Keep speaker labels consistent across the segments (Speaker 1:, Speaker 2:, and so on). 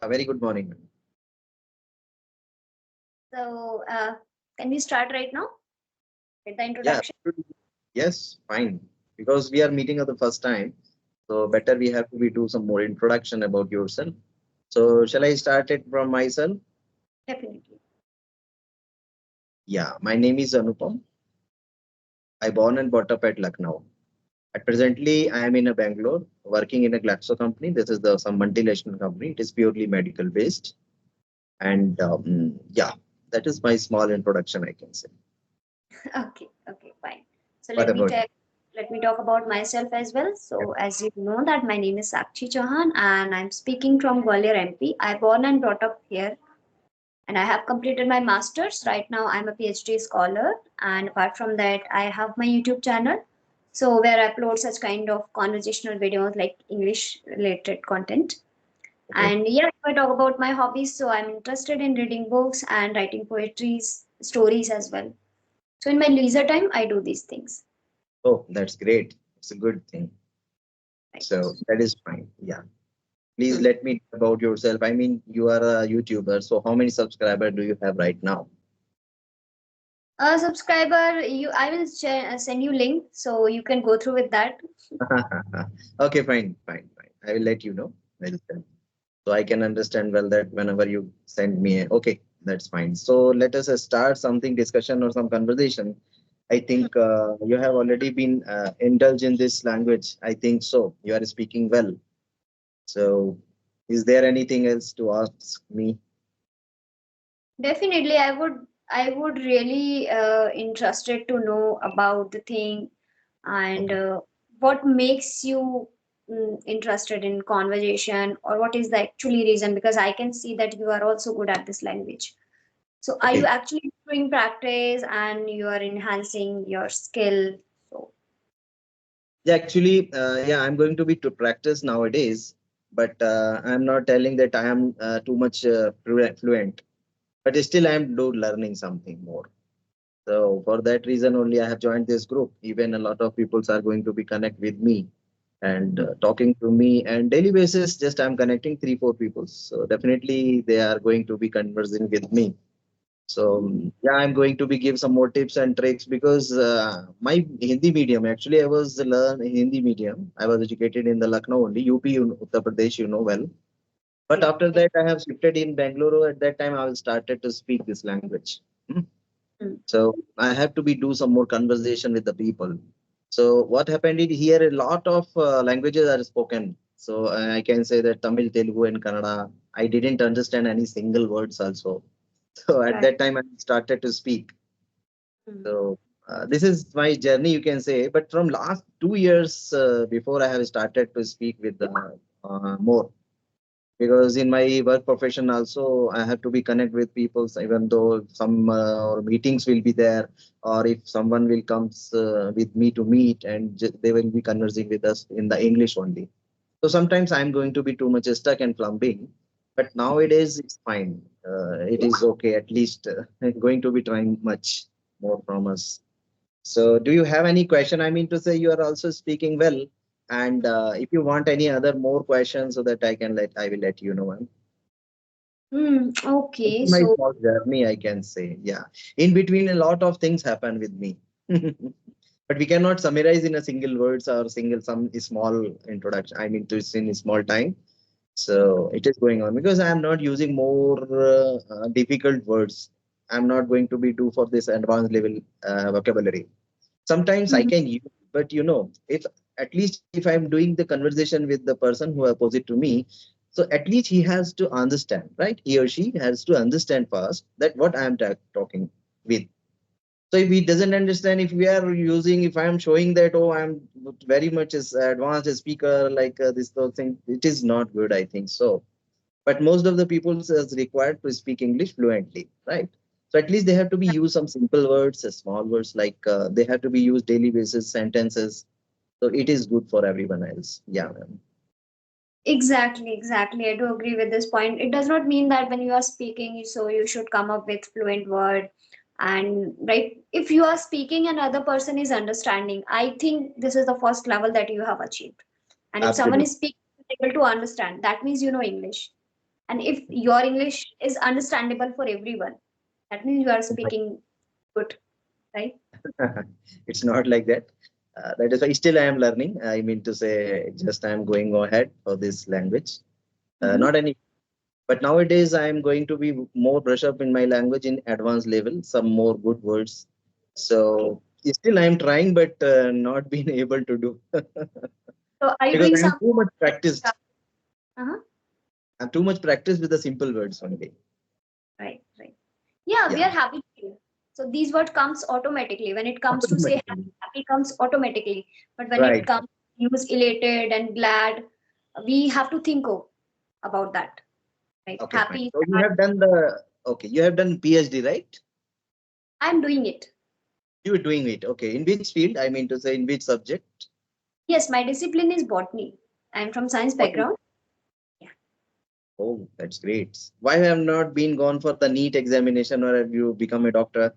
Speaker 1: A very good morning, ma'am.
Speaker 2: So, can we start right now with the
Speaker 1: Yeah,
Speaker 2: introduction?
Speaker 1: yes, fine. Because we are meeting for the first time, so better we have to be do some more introduction about yourself. So shall I start it from myself?
Speaker 2: Definitely.
Speaker 1: Yeah, my name is Anupam. I born and brought up at Lucknow. At presently, I am in a Bangalore working in a Glaxo company. This is the some multinational company. It is purely medical based, and yeah, that is my small introduction. I can say.
Speaker 2: Okay, fine. So
Speaker 1: What about you?
Speaker 2: let me talk about myself as well. So, as you know that my name is Sakshi Chauhan and I'm speaking from Gwalior MP. I born and brought up here and I have completed my masters. Right now, I'm a PhD scholar, and apart from that, I have my YouTube channel. So, where I upload such kind of conversational videos like English related content.
Speaker 1: Okay.
Speaker 2: And yeah, if I talk about my hobbies, so I'm interested in reading books and writing poetries, stories as well. So in my leisure time, I do these things.
Speaker 1: Oh, that's great. It's a good thing.
Speaker 2: Right.
Speaker 1: So that is fine. Yeah. Please
Speaker 2: Hmm.
Speaker 1: let me know about yourself. I mean, you are a YouTuber, so how many subscribers do you have right now?
Speaker 2: Subscriber, I will send you link so you can go through with that.
Speaker 1: Okay, fine. I will let you know. Well, then. So I can understand well that whenever you send me, okay, that's fine. So let us start something discussion or some conversation. I think you have already been indulged in this language. I think so. You are speaking well. So is there anything else to ask me?
Speaker 2: Definitely, I would really interested to know about the thing and
Speaker 1: Okay.
Speaker 2: what makes you interested in conversation or what is the actually reason because I can see that you are also good at this language. So are you
Speaker 1: Okay.
Speaker 2: actually doing practice and you are enhancing your skill? So
Speaker 1: Yeah, actually, yeah, I'm going to be to practice nowadays, but I'm not telling that I am too much fluent, but still I'm do learning something more. So for that reason only I have joined this group. Even a lot of people are going to be connect with me and talking to me and daily basis. Just I'm connecting three, four people. So definitely they are going to be conversing with me. So yeah, I'm going to be give some more tips and tricks because my Hindi medium actually I was learn Hindi medium. I was educated in the Lucknow only, UP, Uttar Pradesh, you know well. But
Speaker 2: yeah,
Speaker 1: after that, I have shifted in Bangalore. At that time, I was started to speak this language. Hmm.
Speaker 2: mm,
Speaker 1: So I have to be do some more conversation with the people. So what happened is here a lot of languages are spoken. So I can say that Tamil, Telugu, and Kannada. I didn't understand any single words also. So at
Speaker 2: right.
Speaker 1: that time, I started to speak.
Speaker 2: Mm,
Speaker 1: So this is my journey, you can say. But from last 2 years before, I have started to speak with more because in my work profession also I have to be connect with people even though some or meetings will be there or if someone will comes with me to meet and they will be conversing with us in the English only. So sometimes I'm going to be too much stuck and plumbing, but nowadays it's fine. It is okay. At least going to be trying much more from us. So, do you have any question? I mean to say you are also speaking well, and if you want any other more questions, so that I will let you know. Ma'am. This
Speaker 2: okay,
Speaker 1: is my
Speaker 2: so
Speaker 1: small journey, I can say. Yeah, in between, a lot of things happen with me, but we cannot summarize in a single words or single some small introduction. I mean to say in a small time. So it is going on because I am not using more difficult words. I'm not going to be do for this advanced level vocabulary. Sometimes I
Speaker 2: mm,
Speaker 1: can use, but if at least if I'm doing the conversation with the person who opposite to me, so at least he has to understand, right? He or she has to understand first that what I am talking with. So if he doesn't understand, if we are using, if I am showing that, oh, I'm very much as advanced a speaker, like this those thing, it is not good, I think so. But most of the people is required to speak English fluently, right? So at least they have to be use some simple words, small words, like they have to be used daily basis sentences. So it is good for everyone else. Yeah, ma'am.
Speaker 2: exactly. I do agree with this point. It does not mean that when you are speaking, so you should come up with fluent word. And right, if you are speaking and other person is understanding, I think this is the first level that you have achieved. And if someone
Speaker 1: Absolutely.
Speaker 2: is speaking able to understand, that means you know English. And if your English is understandable for everyone, that means you are speaking good, right?
Speaker 1: It's not like that. That is why still I am learning. I mean to say, just I am going ahead for this language.
Speaker 2: Mm-hmm.
Speaker 1: Not any, but nowadays I am going to be more brush up in my language in advanced level, some more good words.
Speaker 2: Okay.
Speaker 1: So still I am trying, but not being able to do
Speaker 2: So are you
Speaker 1: because
Speaker 2: doing
Speaker 1: I am
Speaker 2: some?
Speaker 1: too much practiced.
Speaker 2: Uh-huh.
Speaker 1: I'm too much practiced with the simple words only.
Speaker 2: Right, right. Yeah, we
Speaker 1: Yeah,
Speaker 2: are happy. So these word comes automatically. When it comes to say happy,
Speaker 1: automatically.
Speaker 2: happy comes automatically. But when it
Speaker 1: Right.
Speaker 2: comes use elated and glad, we have to think about that. Right.
Speaker 1: Okay, fine.
Speaker 2: Happy,
Speaker 1: So you
Speaker 2: sad.
Speaker 1: have done the okay. You have done PhD, right?
Speaker 2: I'm doing it.
Speaker 1: You were doing it. Okay. In which field? I mean to say, in which subject?
Speaker 2: Yes, my discipline is botany. I'm from science
Speaker 1: What is
Speaker 2: background.
Speaker 1: it?
Speaker 2: Yeah.
Speaker 1: Oh, that's great. Why have not been gone for the NEET examination, or have you become a doctor?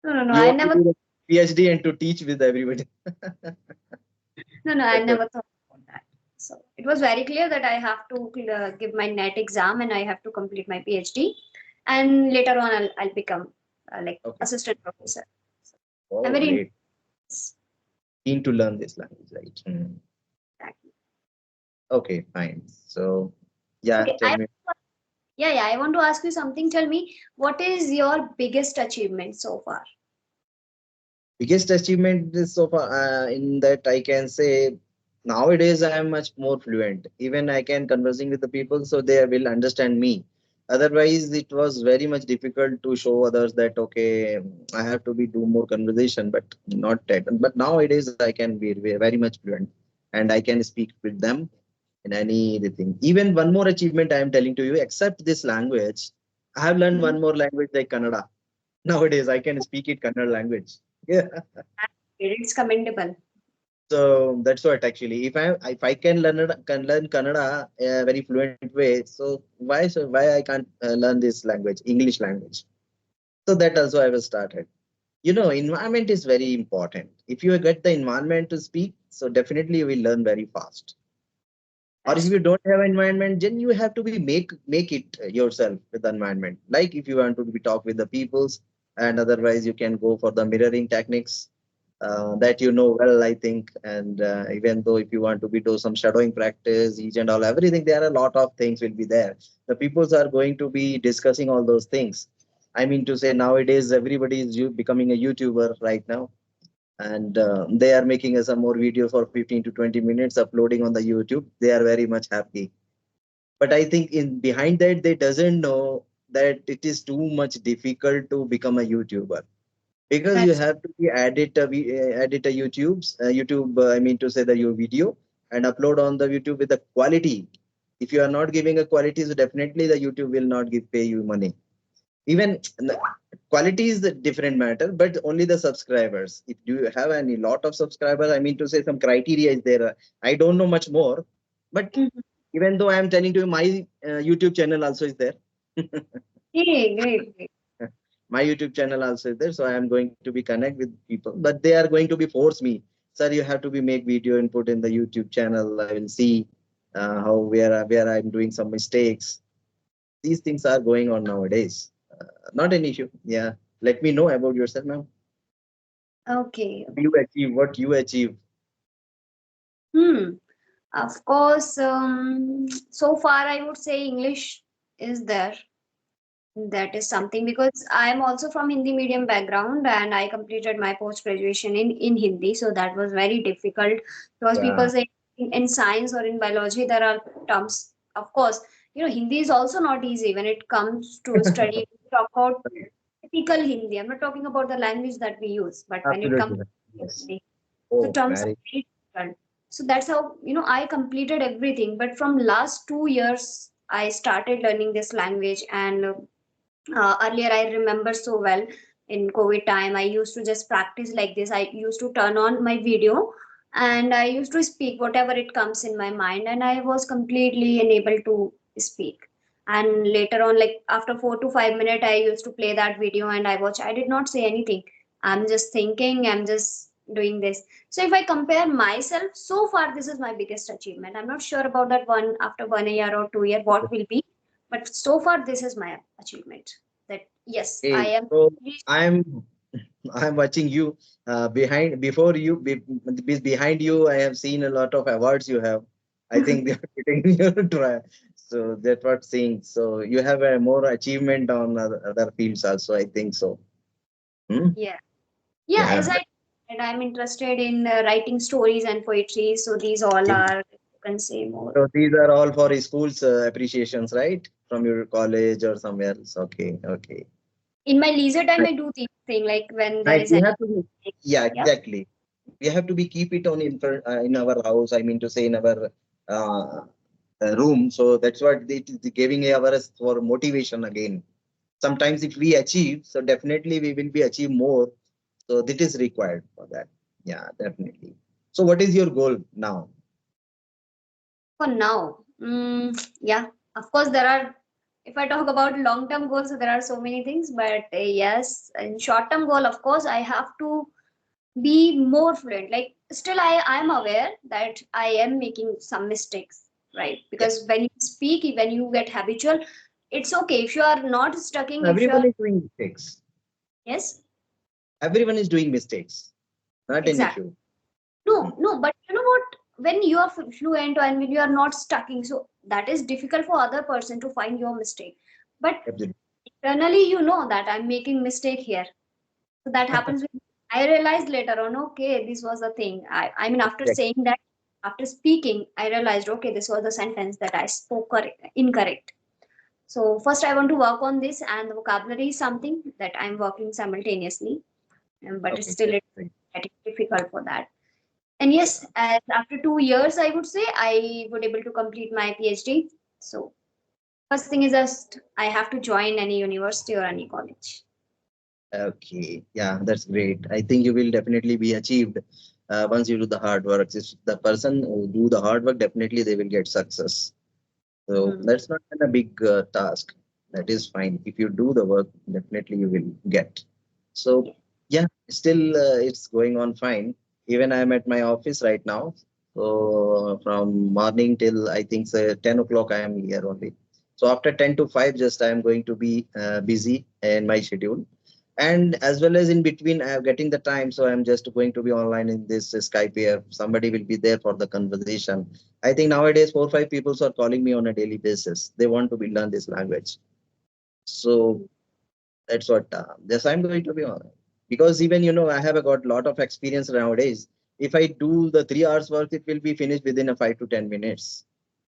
Speaker 2: No, no, no.
Speaker 1: You
Speaker 2: I
Speaker 1: want to
Speaker 2: never.
Speaker 1: do the PhD and to teach with everybody.
Speaker 2: No, no. I
Speaker 1: That's what.
Speaker 2: never thought about that. So it was very clear that I have to give my NET exam and I have to complete my PhD, and later on I'll become like
Speaker 1: Okay.
Speaker 2: assistant professor. So I'm
Speaker 1: Oh,
Speaker 2: very
Speaker 1: great.
Speaker 2: interested.
Speaker 1: Keen to learn this language, right? Hmm. Okay, fine. So, yeah,
Speaker 2: Okay,
Speaker 1: tell me.
Speaker 2: yeah, I want to ask you something. Tell me, what is your biggest achievement so far?
Speaker 1: Biggest achievement is so far in that I can say nowadays I am much more fluent. Even I can conversing with the people, so they will understand me. Otherwise, it was very much difficult to show others that okay, I have to be do more conversation, but not that. But nowadays I can be very much fluent, and I can speak with them in anything. Even one more achievement I am telling to you, except this language, I have learned
Speaker 2: Mhm.
Speaker 1: one more language like Kannada. Nowadays I can speak it Kannada language. Yeah.
Speaker 2: It's commendable.
Speaker 1: So that's what actually. If I can learn Kannada a very fluent way, so why I can't learn this language, English language? So that also I was started. Environment is very important. If you get the environment to speak, so definitely you will learn very fast. Or if
Speaker 2: That's
Speaker 1: you don't have environment, then you have to be make it yourself with the environment. Like if you want to be talk with the peoples, and otherwise you can go for the mirroring techniques that you know well, I think. And even though if you want to be do some shadowing practice, each and all, everything, there are a lot of things will be there. The peoples are going to be discussing all those things. I mean to say nowadays everybody is becoming a YouTuber right now, and they are making some more video for 15 to 20 minutes uploading on the YouTube. They are very much happy, but I think in behind that they doesn't know that it is too much difficult to become a YouTuber, because you
Speaker 2: that's
Speaker 1: have to be edit a YouTube, I mean to say the your video, and upload on the YouTube with the quality. If you are not giving a quality, so definitely the YouTube will not give pay you money. Even quality is a different matter, but only the subscribers. If you have any lot of subscribers, I mean to say some criteria is there. I don't know much more, but
Speaker 2: Mhm.
Speaker 1: even though I am telling to you, my YouTube channel also is there.
Speaker 2: Okay, great, great.
Speaker 1: My YouTube channel also is there, so I am going to be connect with people, but they are going to be force me, sir, you have to be make video and put in the YouTube channel. I will see how where I'm doing some mistakes. These things are going on nowadays. Not an issue. Yeah, let me know about yourself, ma'am.
Speaker 2: Okay.
Speaker 1: You achieve what you achieve.
Speaker 2: Hmm. Of course, so far I would say English is there. That is something because I am also from Hindi medium background and I completed my post graduation in Hindi. So that was very difficult because people
Speaker 1: Yeah,
Speaker 2: say in science or in biology there are terms. Of course, Hindi is also not easy when it comes to study. We talk about typical Hindi. I'm not talking about the language that we use, but when it comes
Speaker 1: absolutely.
Speaker 2: to
Speaker 1: Yes.
Speaker 2: Hindi, the
Speaker 1: Oh,
Speaker 2: terms are
Speaker 1: very.
Speaker 2: very difficult. So that's how I completed everything. But from last 2 years, I started learning this language and. Earlier I remember so well in COVID time I used to just practice like this. I used to turn on my video and I used to speak whatever it comes in my mind and I was completely unable to speak. And later on, like after 4 to 5 minutes, I used to play that video and I watch. I did not say anything. I'm just thinking, I'm just doing this. So if I compare myself, so far this is my biggest achievement. I'm not sure about that one after 1 year or 2 year what will be, But so far, this is my achievement. That yes, I
Speaker 1: Okay,
Speaker 2: am.
Speaker 1: so I'm I'm watching you behind before you behind you. I have seen a lot of awards you have. I think they are putting in your try. So that's what saying. So you have a more achievement on other fields also. I think so. Hmm?
Speaker 2: Yeah, yeah.
Speaker 1: Yeah.
Speaker 2: As I said, I'm interested in writing stories and poetry. So these all
Speaker 1: Okay.
Speaker 2: are, you can say, more.
Speaker 1: So these are all for schools appreciations, right? From your college or somewhere else. Okay. Okay.
Speaker 2: In my leisure time, I do these things like when there
Speaker 1: Right.
Speaker 2: is
Speaker 1: We
Speaker 2: any.
Speaker 1: have to be, yeah,
Speaker 2: Yep.
Speaker 1: exactly. We have to be keep it on in our house. I mean to say in our uh, room. So that's what it is giving us for motivation again. Sometimes if we achieve, so definitely we will be achieve more. So that is required for that. Yeah, definitely. So what is your goal now?
Speaker 2: For now, yeah, of course, there are. If I talk about long-term goals, so there are so many things. But yes, in short-term goal, of course, I have to be more fluent. Like still, I am aware that I am making some mistakes, right?
Speaker 1: Yeah,
Speaker 2: Because when you speak, when you get habitual, it's okay if you are not stucking. If you
Speaker 1: everyone
Speaker 2: are
Speaker 1: is doing mistakes.
Speaker 2: yes,
Speaker 1: Everyone is doing mistakes. Not an
Speaker 2: exactly.
Speaker 1: issue.
Speaker 2: No,
Speaker 1: Mm,
Speaker 2: no, but you know what? When you are fluent and when you are not stucking, so that is difficult for other person to find your mistake. But
Speaker 1: absolutely.
Speaker 2: internally, you know that I'm making mistake here. So that happens with me. I realized later on, okay, this was the thing. I mean, after
Speaker 1: Exactly.
Speaker 2: saying that, after speaking, I realized, okay, this was the sentence that I spoke incorrect. So first, I want to work on this, and the vocabulary is something that I'm working simultaneously, but it's
Speaker 1: Okay.
Speaker 2: still
Speaker 1: That's
Speaker 2: it's
Speaker 1: great.
Speaker 2: getting difficult for that. And yes, as after 2 years, I would say I would able to complete my PhD. So first thing is just I have to join any university or any college.
Speaker 1: Okay, yeah, that's great. I think you will definitely be achieved once you do the hard work. If the person who do the hard work, definitely they will get success. So
Speaker 2: Hmm.
Speaker 1: that's not a big task. That is fine. If you do the work, definitely you will get. So
Speaker 2: Yeah.
Speaker 1: yeah, still it's going on fine. Even I'm at my office right now. So from morning till I think 10 o'clock I am here only. So after 10 to 5, just I am going to be busy in my schedule. And as well as in between, I am getting the time. So I'm just going to be online in this Skype here. Somebody will be there for the conversation. I think nowadays 4 or 5 people are calling me on a daily basis. They want to be learn this language. So that's what yes, I'm going to be on. Because even I have got a lot of experience nowadays. If I do the 3 hours work, it will be finished within a 5 to 10 minutes.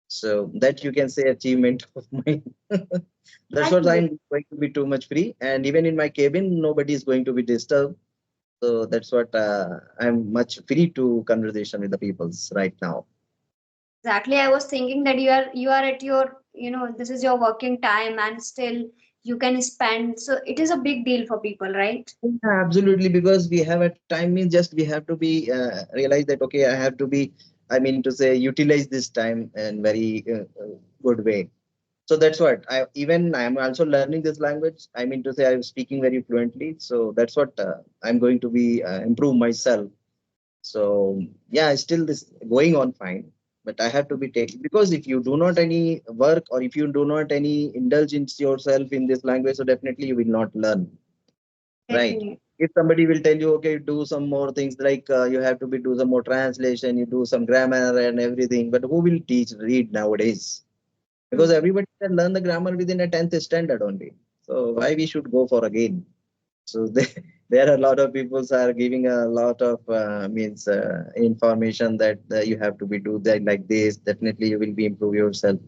Speaker 1: So that you can say achievement of mine. That's what
Speaker 2: Exactly.
Speaker 1: I'm going to be too much free. And even in my cabin, nobody is going to be disturbed. So that's what I'm much free to conversation with the peoples right now.
Speaker 2: Exactly. I was thinking that you are at your this is your working time and still you can spend. So it is a big deal for people, right?
Speaker 1: Yeah, absolutely, because we have a time means just we have to be realize that okay, I have to be, I mean to say, utilize this time in very good way. So that's what I'm also learning this language. I mean to say I'm speaking very fluently. So that's what I'm going to be improve myself. So yeah, still this going on fine, but I have to be taking because if you do not any work or if you do not any indulge in yourself in this language, so definitely you will not learn. Right.
Speaker 2: Definitely.
Speaker 1: If somebody will tell you, okay, do some more things like you have to be do some more translation, you do some grammar and everything, but who will teach read nowadays? Because
Speaker 2: Hmm.
Speaker 1: everybody can learn the grammar within a 10th standard only. So why we should go for again? So there are a lot of people are giving a lot of means information that you have to be do that like this. Definitely you will be improve yourself.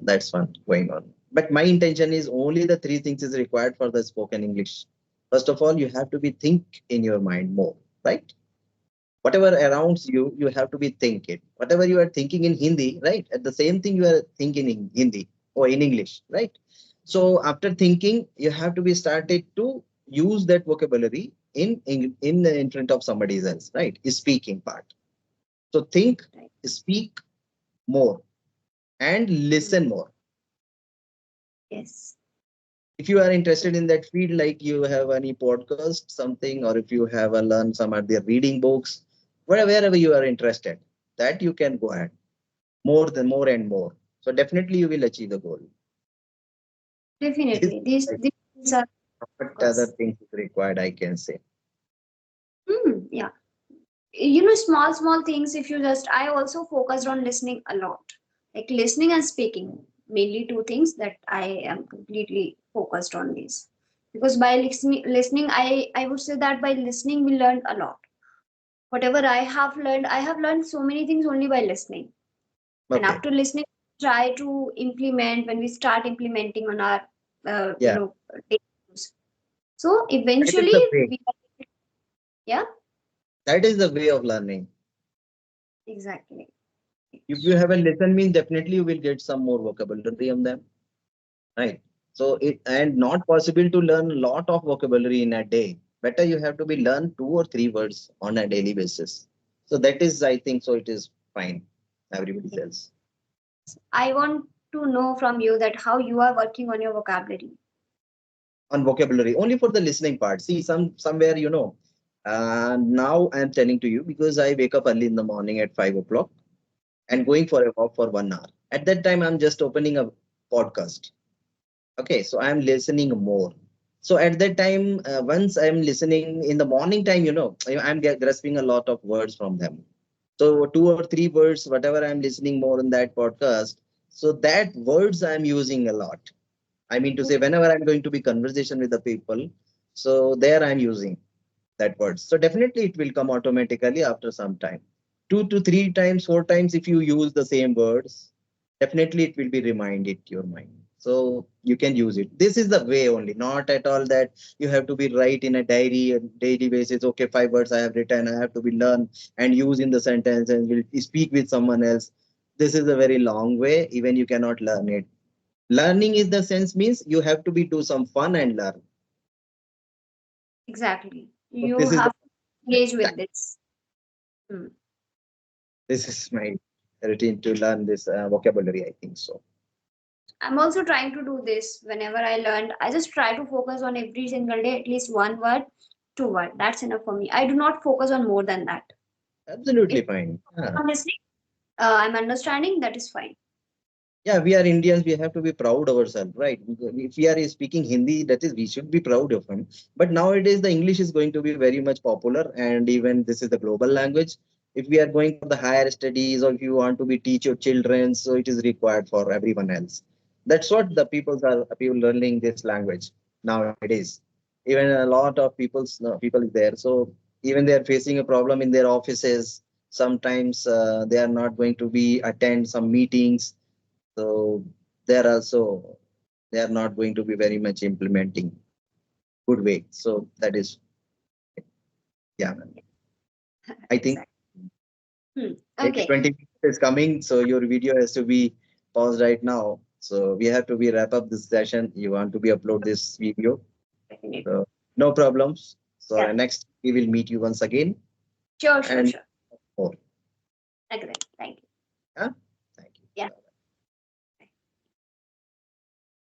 Speaker 1: That's one going on. But my intention is only the three things is required for the spoken English. First of all, you have to be think in your mind more, right? Whatever around you, you have to be thinking. Whatever you are thinking in Hindi, right? At the same thing you are thinking in Hindi or in English, right? So after thinking, you have to be started to use that vocabulary in front of somebody else, right? Is speaking part. So think,
Speaker 2: Right.
Speaker 1: speak more, and
Speaker 2: Hmm.
Speaker 1: listen more.
Speaker 2: Yes.
Speaker 1: If you are interested in that field, like you have any podcast something, or if you have learned some of the reading books, wherever you are interested, that you can go ahead more and more. So definitely you will achieve the goal. This
Speaker 2: Definitely.
Speaker 1: is
Speaker 2: These things are, of
Speaker 1: what other
Speaker 2: course.
Speaker 1: things is required, I can say.
Speaker 2: Yeah. You know, small things. If you just, I also focused on listening a lot, like listening and speaking, mainly two things that I am completely focused on these. Because by listening, I would say that by listening we learned a lot. Whatever I have learned so many things only by listening. And
Speaker 1: Okay.
Speaker 2: after listening, try to implement when we start implementing on our you
Speaker 1: Yeah,
Speaker 2: know daily use. So
Speaker 1: that is
Speaker 2: eventually
Speaker 1: the way.
Speaker 2: we, yeah,
Speaker 1: That is the way of learning.
Speaker 2: exactly.
Speaker 1: If you have a lesson means definitely you will get some more vocabulary on them, right? So it and not possible to learn a lot of vocabulary in a day. Better you have to be learn 2 or 3 words on a daily basis. So that is, I think, so it is fine. Everybody else
Speaker 2: I want to know from you that how you are working on your vocabulary.
Speaker 1: on vocabulary only for the listening part. See, somewhere now I'm telling to you because I wake up early in the morning at 5 o'clock and going for a walk for 1 hour. At that time, I'm just opening a podcast. Okay, so I'm listening more. So at that time, once I'm listening in the morning time, I'm grasping a lot of words from them. So 2 or 3 words, whatever I'm listening more in that podcast. So that words I'm using a lot. I mean to say, whenever I'm going to be conversation with the people, so there I'm using that words. So definitely it will come automatically after some time. 2 to 3 times, 4 times, if you use the same words, definitely it will be reminded to your mind. So you can use it. This is the way only, not at all that you have to be write in a diary on daily basis. Okay, 5 words I have written, I have to be learn and use in the sentence and will speak with someone else. This is a very long way. Even you cannot learn it. Learning is the sense means you have to be do some fun and learn.
Speaker 2: Exactly.
Speaker 1: So
Speaker 2: You
Speaker 1: this is
Speaker 2: have to
Speaker 1: the
Speaker 2: engage with this. Hmm.
Speaker 1: this is my routine to learn this vocabulary. I think so.
Speaker 2: I'm also trying to do this whenever I learned. I just try to focus on every single day, at least one word, two word. That's enough for me. I do not focus on more than that. If
Speaker 1: Absolutely fine. Yeah.
Speaker 2: I'm listening, I'm understanding, that is fine.
Speaker 1: Yeah, we are Indians. We have to be proud ourselves, right? If we are speaking Hindi, that is, we should be proud of him. But nowadays, the English is going to be very much popular, and even this is the global language. If we are going for the higher studies, or if you want to be teach your children, so it is required for everyone else. That's what the people learning this language nowadays. Even a lot of people is there. So even they are facing a problem in their offices. Sometimes they are not going to be attend some meetings, so they're also they are not going to be very much implementing good way. So that is, yeah, man. I think
Speaker 2: Exactly. Hmm.
Speaker 1: next
Speaker 2: Okay.
Speaker 1: 20 minutes is coming, so your video has to be paused right now. So we have to be wrap up this session. You want to be upload this video.
Speaker 2: Definitely.
Speaker 1: So no problems. So
Speaker 2: Yeah.
Speaker 1: next we will meet you once again
Speaker 2: Sure, sure,
Speaker 1: and
Speaker 2: sure.
Speaker 1: more.
Speaker 2: Agree. Thank you.
Speaker 1: Yeah.